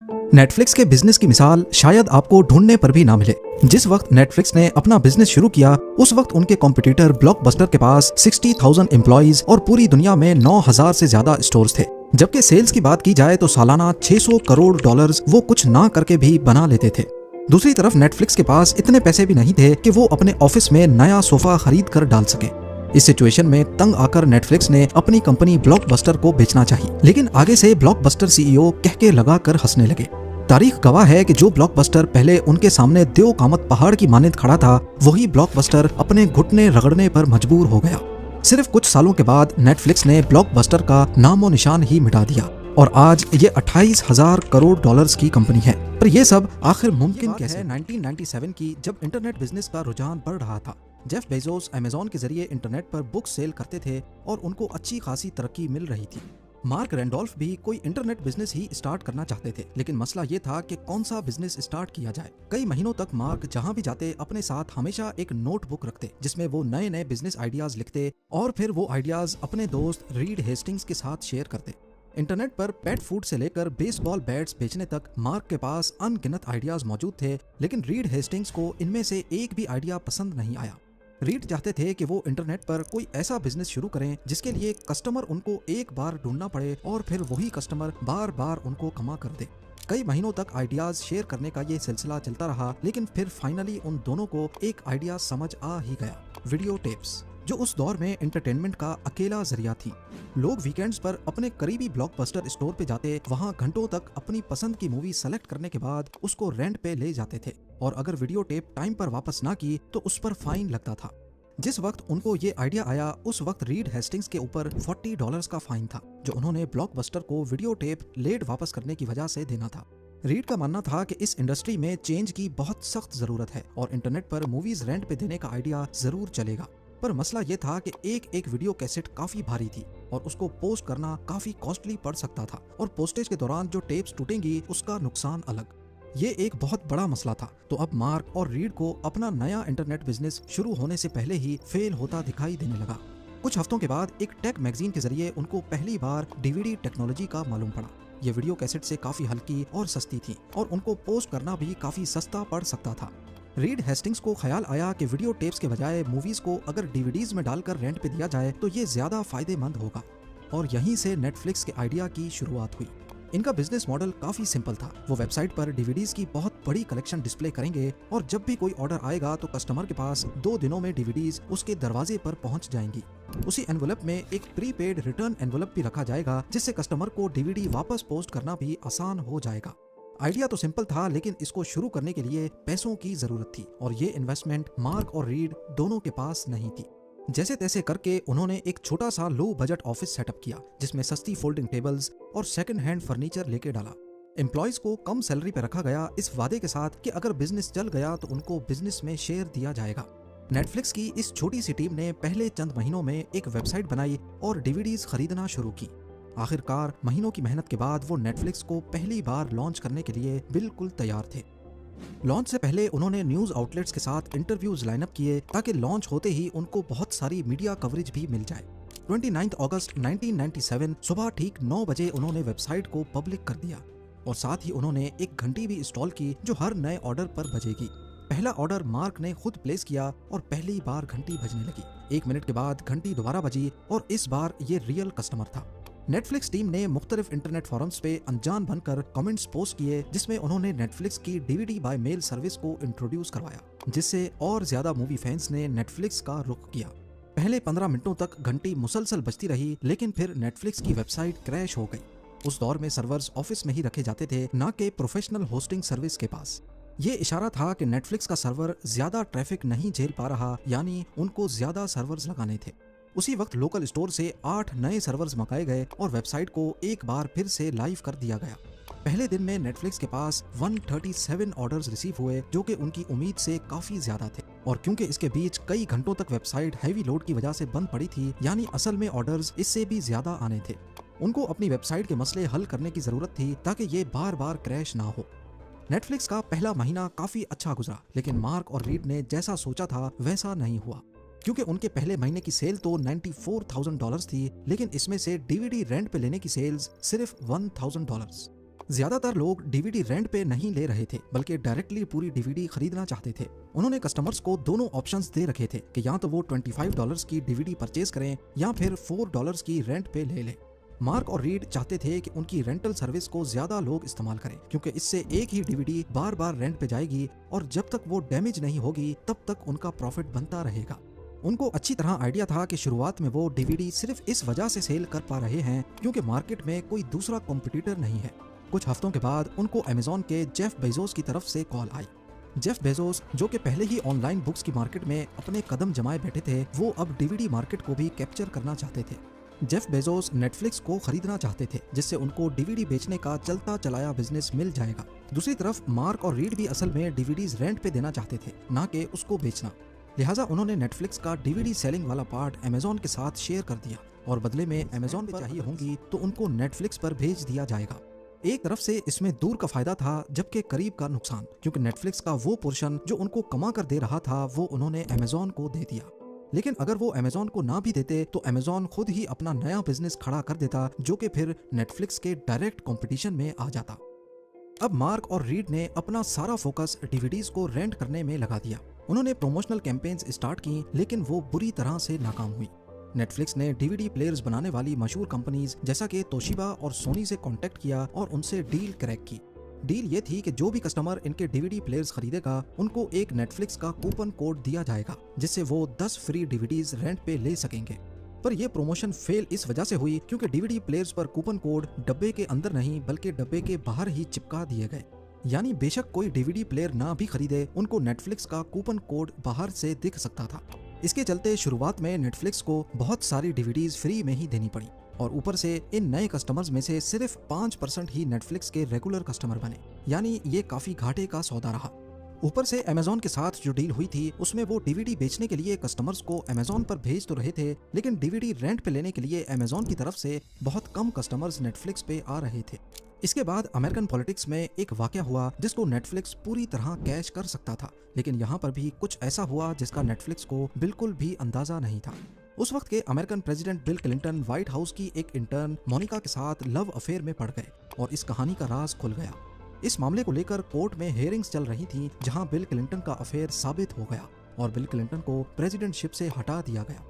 Netflix के business की मिसाल शायद आपको ढूंढने पर भी ना मिले। जिस वक्त नेटफ्लिक्स ने अपना बिजनेस शुरू किया उस वक्त उनके कॉम्पिटिटर ब्लॉकबस्टर के पास 60,000 एम्प्लॉइज और पूरी दुनिया में 9,000 से ज्यादा स्टोर्स थे। जबकि सेल्स की बात की जाए तो सालाना $600 करोड़ वो कुछ ना करके भी बना लेते थे। दूसरी तरफ नेटफ्लिक्स के पास इतने पैसे भी नहीं थे कि वो अपने ऑफिस में नया सोफा खरीद कर डाल सके। इस सिचुएशन में तंग आकर नेटफ्लिक्स ने अपनी कंपनी ब्लॉकबस्टर को बेचना चाहिए, लेकिन आगे से ब्लॉकबस्टर सीईओ कह के लगा कर हंसने लगे। तारीख गवाह है कि जो ब्लॉकबस्टर पहले उनके सामने देव कामत पहाड़ की मानद खड़ा था, वही ब्लॉकबस्टर अपने घुटने रगड़ने पर मजबूर हो गया। सिर्फ कुछ सालों के बाद नेटफ्लिक्स ने ब्लॉकबस्टर का नामो निशान ही मिटा दिया और आज ये 28,000 करोड़ डॉलर्स की कंपनी है। पर यह सब आखिर मुमकिन कैसे? 1997 की, जब इंटरनेट बिजनेस का रुझान बढ़ रहा था। जेफ बेजोस अमेज़न के जरिए इंटरनेट पर बुक सेल करते थे और उनको अच्छी खासी तरक्की मिल रही थी। मार्क रैंडोल्फ भी कोई इंटरनेट बिजनेस ही स्टार्ट करना चाहते थे, लेकिन मसला ये था कि कौन सा बिजनेस स्टार्ट किया जाए। कई महीनों तक मार्क जहां भी जाते अपने साथ हमेशा एक नोटबुक रखते जिसमें वो नए नए बिजनेस आइडियाज लिखते और फिर वो आइडियाज अपने दोस्त रीड हेस्टिंग्स के साथ शेयर करते। इंटरनेट पर पेट फूड से लेकर बेसबॉल बैट्स बेचने तक मार्क के पास अनगिनत आइडियाज मौजूद थे, लेकिन रीड हेस्टिंग्स को इनमें से एक भी आइडिया पसंद नहीं आया। रीड चाहते थे कि वो इंटरनेट पर कोई ऐसा बिजनेस शुरू करें जिसके लिए कस्टमर उनको एक बार ढूंढना पड़े और फिर वही कस्टमर बार बार उनको कमा कर दे। कई महीनों तक आइडियाज शेयर करने का ये सिलसिला चलता रहा, लेकिन फिर फाइनली उन दोनों को एक आइडिया समझ आ ही गया, वीडियो टेप्स, जो उस दौर में एंटरटेनमेंट का अकेला जरिया थी। लोग वीकेंड्स पर अपने करीबी ब्लॉकबस्टर स्टोर पे जाते, वहां घंटों तक अपनी पसंद की मूवी सेलेक्ट करने के बाद उसको रेंट पे ले जाते थे और अगर वीडियो टेप टाइम पर वापस ना की तो उस पर फाइन लगता था। जिस वक्त उनको ये आइडिया आया उस वक्त रीड हेस्टिंग्स के ऊपर $40 का फाइन था, जो उन्होंने ब्लॉकबस्टर को वीडियो टेप लेट वापस करने की वजह से देना था। रीड का मानना था कि इस इंडस्ट्री में चेंज की बहुत सख्त जरूरत है और इंटरनेट पर मूवीज रेंट पे देने का आइडिया जरूर चलेगा। पर मसला ये था कि एक एक वीडियो कैसेट काफी भारी थी और उसको पोस्ट करना काफी कॉस्टली पड़ सकता था और पोस्टेज के दौरान जो टेप्स टूटेंगी उसका नुकसान अलग। ये एक बहुत बड़ा मसला था। तो अब मार्क और रीड को अपना नया इंटरनेट बिजनेस शुरू होने से पहले ही फेल होता दिखाई देने लगा। कुछ हफ्तों के बाद एक टेक मैगजीन के जरिए उनको पहली बार डीवीडी टेक्नोलॉजी का मालूम पड़ा। ये वीडियो कैसेट से काफी हल्की और सस्ती थी और उनको पोस्ट करना भी काफी सस्ता पड़ सकता था। रीड हेस्टिंग्स को ख्याल आया कि वीडियो टेप्स के बजाय मूवीज को अगर डीवीडीज में डालकर रेंट पे दिया जाए तो ये ज्यादा फायदेमंद होगा और यहीं से नेटफ्लिक्स के आइडिया की शुरुआत हुई। इनका बिजनेस मॉडल काफी सिंपल था। वो वेबसाइट पर डीवीडीज की बहुत बड़ी कलेक्शन डिस्प्ले करेंगे और जब भी कोई ऑर्डर आएगा तो कस्टमर के पास 2 दिनों में डीवीडीज उसके दरवाजे पर पहुंच जाएंगी। उसी एनवलप में एक प्रीपेड रिटर्न एनवलप भी रखा जाएगा जिससे कस्टमर को डीवीडी वापस पोस्ट करना भी आसान हो जाएगा। आइडिया तो सिंपल था, लेकिन इसको शुरू करने के लिए पैसों की जरूरत थी और ये इन्वेस्टमेंट मार्क और रीड दोनों के पास नहीं थी। जैसे तैसे करके उन्होंने एक छोटा सा लो बजट ऑफिस सेटअप किया जिसमें सस्ती फोल्डिंग टेबल्स और सेकंड हैंड फर्नीचर लेके डाला। एम्प्लॉयज को कम सैलरी पे रखा गया इस वादे के साथ कि अगर बिजनेस चल गया तो उनको बिजनेस में शेयर दिया जाएगा। नेटफ्लिक्स की इस छोटी सी टीम ने पहले चंद महीनों में एक वेबसाइट बनाई और डीवीडीज खरीदना शुरू की। आखिरकार महीनों की मेहनत के बाद वो नेटफ्लिक्स को पहली बार लॉन्च करने के लिए बिल्कुल तैयार थे। लॉन्च से पहले उन्होंने न्यूज आउटलेट्स के साथ इंटरव्यूज लाइनअप किए ताकि लॉन्च होते ही उनको बहुत सारी मीडिया कवरेज भी मिल जाए। 29 अगस्त 1997 सुबह ठीक 9 बजे उन्होंने वेबसाइट को पब्लिक कर दिया और साथ ही उन्होंने एक घंटी भी इंस्टॉल की जो हर नए ऑर्डर पर बजेगी। पहला ऑर्डर मार्क ने खुद प्लेस किया और पहली बार घंटी बजने लगी। 1 मिनट के बाद घंटी दोबारा बजी और इस बार ये रियल कस्टमर था। नेटफ्लिक्स टीम ने मुख्तलिफ इंटरनेट फोरम्स पे अनजान बनकर कमेंट्स पोस्ट किए जिसमें उन्होंने नेटफ्लिक्स की डीवीडी बाय मेल सर्विस को इंट्रोड्यूस करवाया, जिससे और ज्यादा मूवी फैंस ने नेटफ्लिक्स का रुख किया। पहले 15 मिनटों तक घंटी मुसलसल बजती रही, लेकिन फिर नेटफ्लिक्स की वेबसाइट क्रैश हो गई। उस दौर में सर्वर्स ऑफिस में ही रखे जाते थे, ना कि प्रोफेशनल होस्टिंग सर्विस के पास। ये इशारा था कि नेटफ्लिक्स का सर्वर ज्यादा ट्रैफिक नहीं झेल पा रहा, यानी उनको ज्यादा सर्वर्स लगाने थे। उसी वक्त लोकल स्टोर से 8 नए सर्वर्स मंगाए गए और वेबसाइट को एक बार फिर से लाइव कर दिया गया। पहले दिन में नेटफ्लिक्स के पास 137 ऑर्डर्स रिसीव हुए जो कि उनकी उम्मीद से काफी ज्यादा थे और क्योंकि इसके बीच कई घंटों तक वेबसाइट हैवी लोड की वजह से बंद पड़ी थी, यानी असल में ऑर्डर्स इससे भी ज्यादा आने थे। उनको अपनी वेबसाइट के मसले हल करने की जरूरत थी ताकि ये बार बार क्रैश ना हो। नेटफ्लिक्स का पहला महीना काफी अच्छा गुजरा, लेकिन मार्क और रीड ने जैसा सोचा था वैसा नहीं हुआ, क्योंकि उनके पहले महीने की सेल तो $94,000 थी, लेकिन इसमें से डीवीडी रेंट पे लेने की सेल्स सिर्फ $1,000। ज्यादातर लोग डीवीडी रेंट पे नहीं ले रहे थे, बल्कि डायरेक्टली पूरी डीवीडी खरीदना चाहते थे। उन्होंने कस्टमर्स को दोनों ऑप्शंस दे रखे थे कि या तो वो $25 की डीवीडी परचेज करें या फिर $4 की रेंट पे ले लें। मार्क और रीड चाहते थे कि उनकी रेंटल सर्विस को ज्यादा लोग इस्तेमाल करें, क्योंकि इससे एक ही डीवीडी बार बार रेंट पे जाएगी और जब तक वो डैमेज नहीं होगी तब तक उनका प्रॉफिट बनता रहेगा। उनको अच्छी तरह आइडिया था कि शुरुआत में वो डीवीडी सिर्फ इस वजह से सेल कर पा रहे हैं क्योंकि मार्केट में कोई दूसरा कॉम्पिटिटर नहीं है। कुछ हफ्तों के बाद उनको अमेज़न के जेफ बेजोस की तरफ से कॉल आई। जेफ बेजोस, जो कि पहले ही ऑनलाइन बुक्स की मार्केट में अपने कदम जमाए बैठे थे, वो अब डीवीडी मार्केट को भी कैप्चर करना चाहते थे। जेफ बेजोस नेटफ्लिक्स को खरीदना चाहते थे, जिससे उनको डीवीडी बेचने का चलता चलाया बिजनेस मिल जाएगा। दूसरी तरफ मार्क और रीड भी असल में डीवीडीज रेंट पे देना चाहते थे, ना कि उसको बेचना। लिहाजा उन्होंने नेटफ्लिक्स का डीवीडी सेलिंग वाला पार्ट अमेज़न के साथ शेयर कर दिया और बदले में अमेज़न पे चाहिए होंगी तो उनको नेटफ्लिक्स पर भेज दिया जाएगा। एक तरफ से इसमें दूर का फायदा था, जबकि करीब का नुकसान, क्योंकि नेटफ्लिक्स का वो पोर्शन जो उनको कमा कर दे रहा था वो उन्होंने अमेज़न को दे दिया। लेकिन अगर वो अमेज़न को ना भी देते तो अमेज़न खुद ही अपना नया बिजनेस खड़ा कर देता, जो कि फिर नेटफ्लिक्स के डायरेक्ट कंपटीशन में आ जाता। अब मार्क और रीड ने अपना सारा फोकस डीवीडीज को रेंट करने में लगा दिया। उन्होंने प्रमोशनल कैंपेन्स स्टार्ट की, लेकिन वो बुरी तरह से नाकाम हुई। नेटफ्लिक्स ने डीवीडी प्लेयर्स बनाने वाली मशहूर कंपनीज जैसा कि तोशिबा और सोनी से कांटेक्ट किया और उनसे डील क्रैक की। डील ये थी कि जो भी कस्टमर इनके डीवीडी प्लेयर्स खरीदेगा उनको एक नेटफ्लिक्स का कूपन कोड दिया जाएगा, जिससे वो 10 फ्री डीवीडीज रेंट पे ले सकेंगे। पर यह प्रमोशन फेल इस वजह से हुई क्योंकि डीवीडी प्लेयर्स पर कूपन कोड डब्बे के अंदर नहीं बल्कि डब्बे के बाहर ही चिपका दिए गए। यानी बेशक कोई डीवीडी प्लेयर ना भी खरीदे, उनको नेटफ्लिक्स का कूपन कोड बाहर से दिख सकता था। इसके चलते शुरुआत में नेटफ्लिक्स को बहुत सारी डीवीडीज फ्री में ही देनी पड़ी और ऊपर से इन नए कस्टमर्स में से सिर्फ 5% ही नेटफ्लिक्स के रेगुलर कस्टमर बने। यानी ये काफी घाटे का सौदा रहा। ऊपर से अमेज़न के साथ जो डील हुई थी उसमें वो डीवीडी बेचने के लिए कस्टमर्स को अमेज़न पर भेज तो रहे थे, लेकिन डीवीडी रेंट पे लेने के लिए अमेज़न की तरफ से बहुत कम कस्टमर्स नेटफ्लिक्स पे आ रहे थे। इसके बाद अमेरिकन पॉलिटिक्स में एक वाकया हुआ जिसको नेटफ्लिक्स पूरी तरह कैच कर सकता था, लेकिन यहाँ पर भी कुछ ऐसा हुआ जिसका नेटफ्लिक्स को बिल्कुल भी अंदाजा नहीं था। उस वक्त के American president bill Clinton white house की एक इंटर्न मोनिका के साथ लव अफेयर में पड़ गए और इस कहानी का राज खुल गया। इस मामले को लेकर कोर्ट में हियरिंग्स चल रही थी, जहां बिल क्लिंटन का अफेयर साबित हो गया और बिल क्लिंटन को प्रेसिडेंटशिप से हटा दिया गया।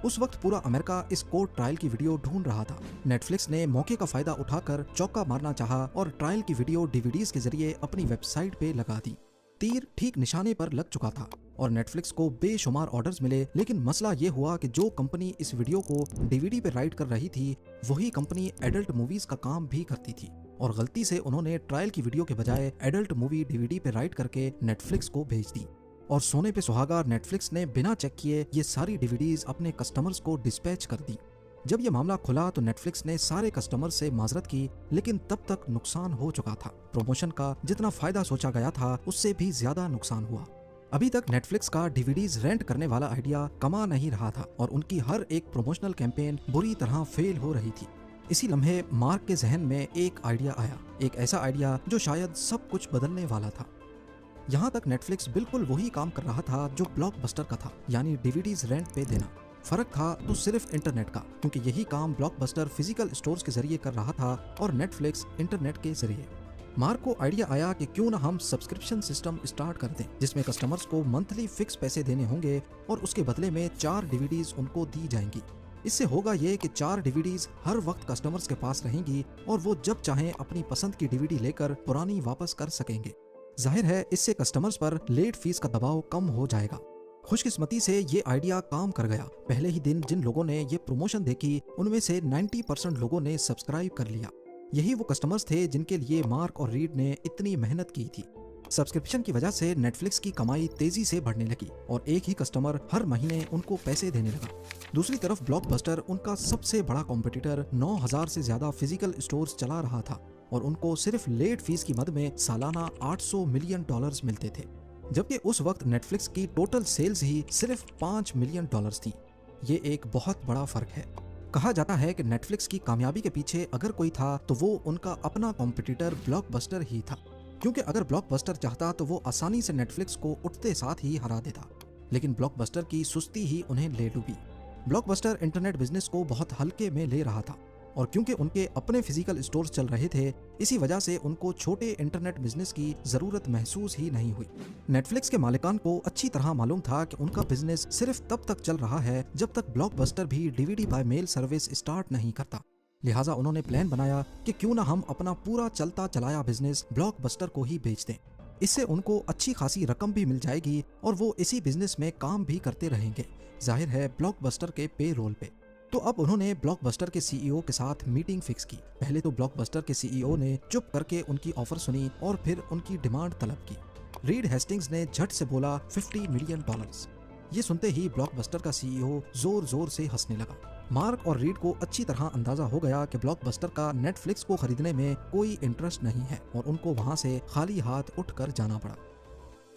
उस वक्त पूरा अमेरिका इस कोर्ट ट्रायल की वीडियो ढूंढ रहा था। नेटफ्लिक्स ने मौके का फायदा उठाकर चौका मारना चाहा और ट्रायल की वीडियो डीवीडीज के जरिए अपनी वेबसाइट पे लगा दी। तीर ठीक निशाने पर लग चुका था और नेटफ्लिक्स को बेशुमार ऑर्डर्स मिले, लेकिन मसला ये हुआ कि जो कंपनी इस वीडियो को डीवीडी पे राइट कर रही थी वही कंपनी एडल्ट मूवीज का काम भी करती थी और गलती से उन्होंने ट्रायल की वीडियो के बजाय एडल्ट मूवी डीवीडी पे राइट करके नेटफ्लिक्स को भेज दी। और सोने पे सुहागा नेटफ्लिक्स ने बिना चेक किए ये सारी डीवीडीज अपने कस्टमर्स को डिस्पैच कर दी। जब ये मामला खुला तो नेटफ्लिक्स ने सारे कस्टमर से माजरत की, लेकिन तब तक नुकसान हो चुका था। प्रमोशन का जितना फायदा सोचा गया था उससे भी ज्यादा नुकसान हुआ। अभी तक नेटफ्लिक्स का डीवीडीज रेंट करने वाला आइडिया कमा नहीं रहा था और उनकी हर एक प्रमोशनल कैंपेन बुरी तरह फेल हो रही थी। इसी लम्हे मार्क के जहन में एक आइडिया आया, एक ऐसा आइडिया जो शायद सब कुछ बदलने वाला था। यहाँ तक नेटफ्लिक्स बिल्कुल वही काम कर रहा था जो ब्लॉकबस्टर का था, यानी डीवीडीज रेंट पे देना। फर्क था तो सिर्फ इंटरनेट का, क्योंकि यही काम ब्लॉकबस्टर फिजिकल स्टोर्स के जरिए कर रहा था और नेटफ्लिक्स इंटरनेट के जरिए। मार्क को आइडिया आया कि क्यों ना हम सब्सक्रिप्शन सिस्टम स्टार्ट कर दें, जिसमें कस्टमर्स को मंथली फिक्स पैसे देने होंगे और उसके बदले में 4 डीवीडीज उनको दी जाएंगी। इससे होगा ये कि 4 डीवीडीज हर वक्त कस्टमर्स के पास रहेंगी और वो जब चाहें अपनी पसंद की डीवीडी लेकर पुरानी वापस कर सकेंगे। जाहिर है इससे कस्टमर्स पर लेट फीस का दबाव कम हो जाएगा। खुशकिस्मती से ये आइडिया काम कर गया। पहले ही दिन जिन लोगों ने ये प्रमोशन देखी उनमें से 90% लोगों ने सब्सक्राइब कर लिया। यही वो कस्टमर्स थे जिनके लिए मार्क और रीड ने इतनी मेहनत की थी। सब्सक्रिप्शन की वजह से नेटफ्लिक्स की कमाई तेजी से बढ़ने लगी और एक ही कस्टमर हर महीने उनको पैसे देने लगा। दूसरी तरफ ब्लॉकबस्टर, उनका सबसे बड़ा कॉम्पिटिटर, 9000 से ज्यादा फिजिकल स्टोर्स चला रहा था और उनको सिर्फ लेट फीस की मद में सालाना $800 मिलियन मिलते थे, जबकि उस वक्त नेटफ्लिक्स की टोटल सेल्स ही सिर्फ $5 मिलियन थी। ये एक बहुत बड़ा फर्क है। कहा जाता है कि नेटफ्लिक्स की कामयाबी के पीछे अगर कोई था तो वो उनका अपना कॉम्पिटिटर ब्लॉकबस्टर ही था, क्योंकि अगर ब्लॉकबस्टर चाहता तो वो आसानी से नेटफ्लिक्स को उठते साथ ही हरा देता, लेकिन ब्लॉकबस्टर की सुस्ती ही उन्हें ले डूबी। ब्लॉकबस्टर इंटरनेट बिजनेस को बहुत हल्के में ले रहा था। और क्योंकि उनके अपने फिजिकल स्टोर्स चल रहे थे, इसी वजह से उनको छोटे इंटरनेट बिजनेस की जरूरत महसूस ही नहीं हुई। नेटफ्लिक्स के मालिकान को अच्छी तरह मालूम था कि उनका बिजनेस सिर्फ तब तक चल रहा है जब तक ब्लॉकबस्टर भी DVD by mail service start नहीं करता। लिहाजा उन्होंने प्लान बनाया कि क्यों ना हम अपना पूरा चलता चलाया बिजनेस ब्लॉकबस्टर को ही बेच दें। इससे उनको अच्छी खासी रकम भी मिल जाएगी और वो इसी बिजनेस में काम भी करते रहेंगे, जाहिर है ब्लॉकबस्टर के पे रोल पे। तो अब उन्होंने ब्लॉकबस्टर के CEO के साथ मीटिंग फिक्स की। पहले तो ब्लॉकबस्टर के CEO ने चुप करके उनकी ऑफर सुनी और फिर उनकी डिमांड तलब की। रीड हेस्टिंग्स ने झट से बोला $50 मिलियन। ये सुनते ही ब्लॉकबस्टर का CEO जोर जोर से हंसने लगा। मार्क और रीड को अच्छी तरह अंदाजा हो गया कि ब्लॉकबस्टर का नेटफ्लिक्स को खरीदने में कोई इंटरेस्ट नहीं है और उनको वहां से खाली हाथ उठकर जाना पड़ा।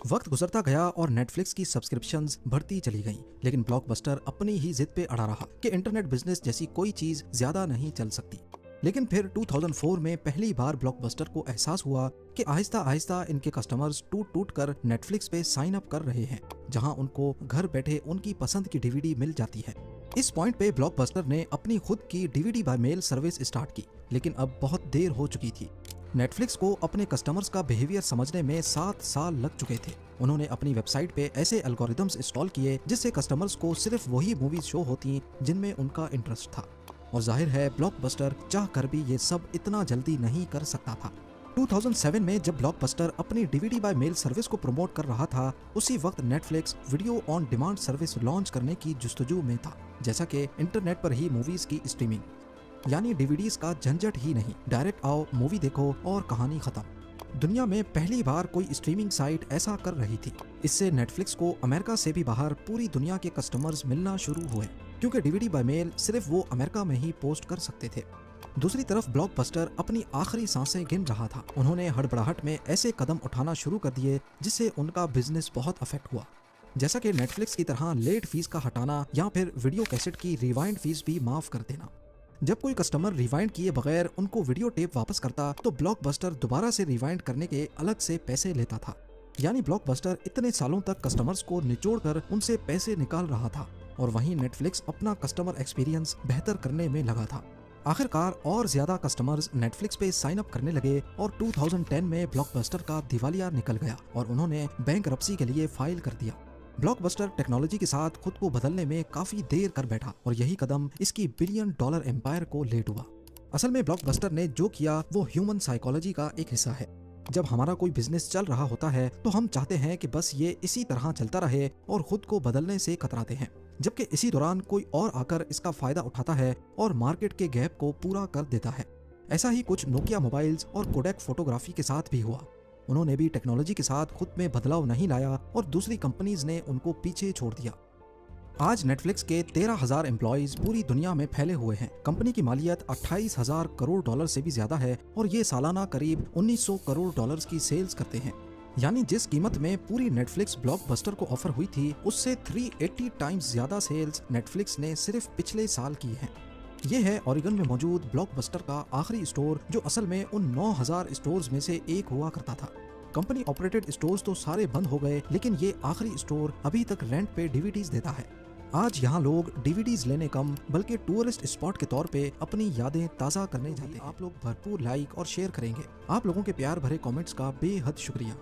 वक्त गुजरता गया और नेटफ्लिक्स की सब्सक्रिप्शंस बढ़ती चली गईं, लेकिन ब्लॉकबस्टर अपनी ही जिद पे अड़ा रहा कि इंटरनेट बिजनेस जैसी कोई चीज ज्यादा नहीं चल सकती। लेकिन फिर 2004 में पहली बार ब्लॉकबस्टर को एहसास हुआ कि आहिस्ता आहिस्ता इनके कस्टमर्स टूट टूट कर नेटफ्लिक्स पे साइन अप कर रहे हैं, जहां उनको घर बैठे उनकी पसंद की DVD मिल जाती है। इस पॉइंट पे ब्लॉकबस्टर ने अपनी खुद की DVD by mail service start की, लेकिन अब बहुत देर हो चुकी थी। नेटफ्लिक्स को अपने कस्टमर्स का बिहेवियर समझने में 7 साल लग चुके थे। उन्होंने अपनी वेबसाइट पे ऐसे एल्गोरिदम्स इंस्टॉल किए जिससे कस्टमर्स को सिर्फ वही मूवीज शो होती जिनमें उनका इंटरेस्ट था। और जाहिर है ब्लॉकबस्टर चाह कर भी ये सब इतना जल्दी नहीं कर सकता था। 2007 में जब ब्लॉकबस्टर अपनी DVD बाय मेल सर्विस को प्रमोट कर रहा था, उसी वक्त Netflix video on demand service launch करने की जुस्तजू में था, जैसा कि इंटरनेट पर ही मूवीज की स्ट्रीमिंग, यानी DVDs का झंझट ही नहीं, डायरेक्ट आओ मूवी देखो और कहानी खत्म। दुनिया में पहली बार कोई स्ट्रीमिंग साइट ऐसा कर रही थी। इससे नेटफ्लिक्स को अमेरिका से भी बाहर पूरी दुनिया के कस्टमर्स मिलना शुरू हुए, क्योंकि DVD बाय मेल सिर्फ वो अमेरिका में ही पोस्ट कर सकते थे। दूसरी तरफ ब्लॉकबस्टर अपनी आखिरी सांसें गिन रहा था। उन्होंने हड़बड़ाहट में ऐसे कदम उठाना शुरू कर दिए जिससे उनका बिजनेस बहुत अफेक्ट हुआ, जैसा कि नेटफ्लिक्स की तरह लेट फीस का हटाना या फिर वीडियो कैसेट की रिवाइंड फीस भी माफ कर देना। जब कोई कस्टमर रिवाइंड किए बगैर उनको वीडियो टेप वापस करता तो ब्लॉकबस्टर दोबारा से रिवाइंड करने के अलग से पैसे लेता था। यानी ब्लॉकबस्टर इतने सालों तक कस्टमर्स को निचोड़कर उनसे पैसे निकाल रहा था और वहीं नेटफ्लिक्स अपना कस्टमर एक्सपीरियंस बेहतर करने में लगा था। आखिरकार और ज्यादा कस्टमर्स नेटफ्लिक्स पे साइन अप करने लगे और 2010 में ब्लॉकबस्टर का दिवालिया निकल गया और उन्होंने बैंकरप्सी के लिए फाइल कर दिया। ब्लॉकबस्टर टेक्नोलॉजी के साथ खुद को बदलने में काफी देर कर बैठा और यही कदम इसकी $1 बिलियन एम्पायर को ले डूबा। असल में ब्लॉकबस्टर ने जो किया वो ह्यूमन साइकोलॉजी का एक हिस्सा है। जब हमारा कोई बिजनेस चल रहा होता है तो हम चाहते हैं कि बस ये इसी तरह चलता रहे और खुद को बदलने से कतराते हैं, जबकि इसी दौरान कोई और आकर इसका फायदा उठाता है और मार्केट के गैप को पूरा कर देता है। ऐसा ही कुछ नोकिया मोबाइल्स और कोडेक फोटोग्राफी के साथ भी हुआ। उन्होंने भी टेक्नोलॉजी के साथ खुद में बदलाव नहीं लाया और दूसरी कंपनीज ने उनको पीछे छोड़ दिया। आज नेटफ्लिक्स के 13,000 एम्प्लॉइज पूरी दुनिया में फैले हुए हैं। कंपनी की मालियत $28,000 करोड़ से भी ज्यादा है और ये सालाना करीब $1900 करोड़ की सेल्स करते हैं। यानी जिस कीमत में पूरी नेटफ्लिक्स ब्लॉकबस्टर को ऑफर हुई थी, उससे 380 टाइम्स ज्यादा सेल्स नेटफ्लिक्स ने सिर्फ पिछले साल की हैं। ये है ओरेगन में मौजूद ब्लॉकबस्टर का आखिरी स्टोर, जो असल में उन 9,000 स्टोर्स में से एक हुआ करता था। कंपनी ऑपरेटेड स्टोर्स तो सारे बंद हो गए, लेकिन ये आखिरी स्टोर अभी तक रेंट पे DVDs देता है। आज यहाँ लोग DVDs लेने कम बल्कि टूरिस्ट स्पॉट के तौर पे अपनी यादें ताज़ा करने जाते हैं। आप लोग भरपूर लाइक और शेयर करेंगे। आप लोगों के प्यार भरे कमेंट्स का बेहद शुक्रिया।